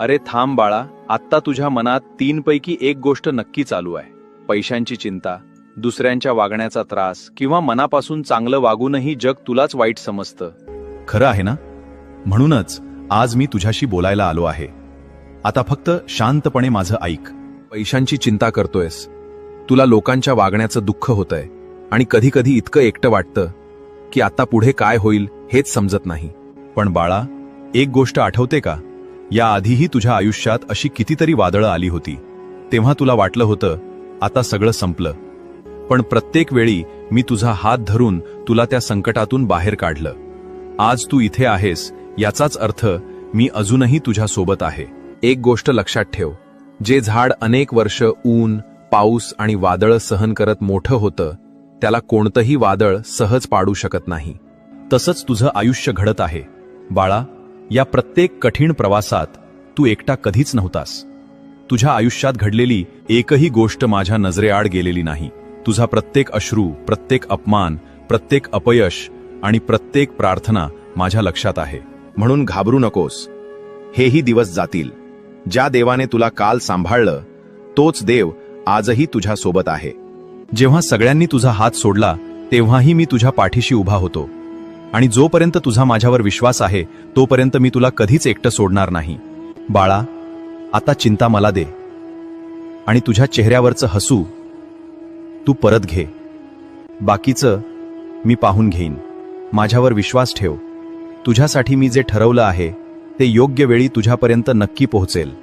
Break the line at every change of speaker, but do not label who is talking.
अरे थांब बाळा, आत्ता तुझ्या मनात 3 पैकी एक गोष्ट नक्की चालू आहे. पैशांची चिंता, दुसऱ्यांच्या वागण्याचा त्रास, किंवा मनापासून चांगलं वागूनही जग तुलाच वाईट समजतं.
खरं आहे ना? म्हणूनच आज मी तुझ्याशी बोलायला आलो आहे. आता फक्त शांतपणे माझं ऐक.
पैशांची चिंता करतोयस, तुला लोकांच्या वागण्याचं दुःख होतंय, आणि कधी कधी इतकं एकटं वाटतं की आता पुढे काय होईल हेच समजत नाही.
पण बाळा, एक गोष्ट आठवते का? याआधीही तुझ्या आयुष्यात अशी कितीतरी वादळं आली होती. तेव्हा तुला वाटलं होतं आता सगळं संपलं. पण प्रत्येक वेळी मी तुझा हात धरून तुला त्या संकटातून बाहेर काढलं. आज तू इथे आहेस याचाच अर्थ मी अजूनही तुझ्या सोबत आहे.
एक गोष्ट लक्षात ठेव, जे झाड अनेक वर्ष ऊन, पाऊस आणि वादळ सहन करत मोठं होतं, त्याला कोणतंही वादळ सहज पाडू शकत नाही.
तसंच तुझं आयुष्य घडत आहे बाळा. या प्रत्येक कठीण प्रवासात तू एकटा कधीच नव्हतास. तुझ्या आयुष्यात घडलेली एकही गोष्ट माझ्या नजरेआड गेलेली नाही. तुझा प्रत्येक अश्रू, प्रत्येक अपमान, प्रत्येक अपयश आणि प्रत्येक प्रार्थना माझ्या लक्षात आहे.
म्हणून घाबरू नकोस. हेही दिवस जातील. ज्या देवाने तुला काल सांभाळलं, तोच देव आजही तुझ्या सोबत आहे.
जेव्हा सगळ्यांनी तुझा हात सोडला तेव्हाही मी तुझ्या पाठीशी उभा होतो. आणि जोपर्यंत तुझा माझ्यावर विश्वास आहे तोपर्यंत मी तुला कधीच एकटं सोडणार नाही. बाळा, आता चिंता मला दे आणि तुझ्या चेहऱ्यावरचं हसू तू परत घे. बाकीचं मी पाहून घेईन. माझ्यावर विश्वास ठेव. तुझ्यासाठी मी जे ठरवलं आहे ते योग्य वेळी तुझ्यापर्यंत नक्की पोहोचेल.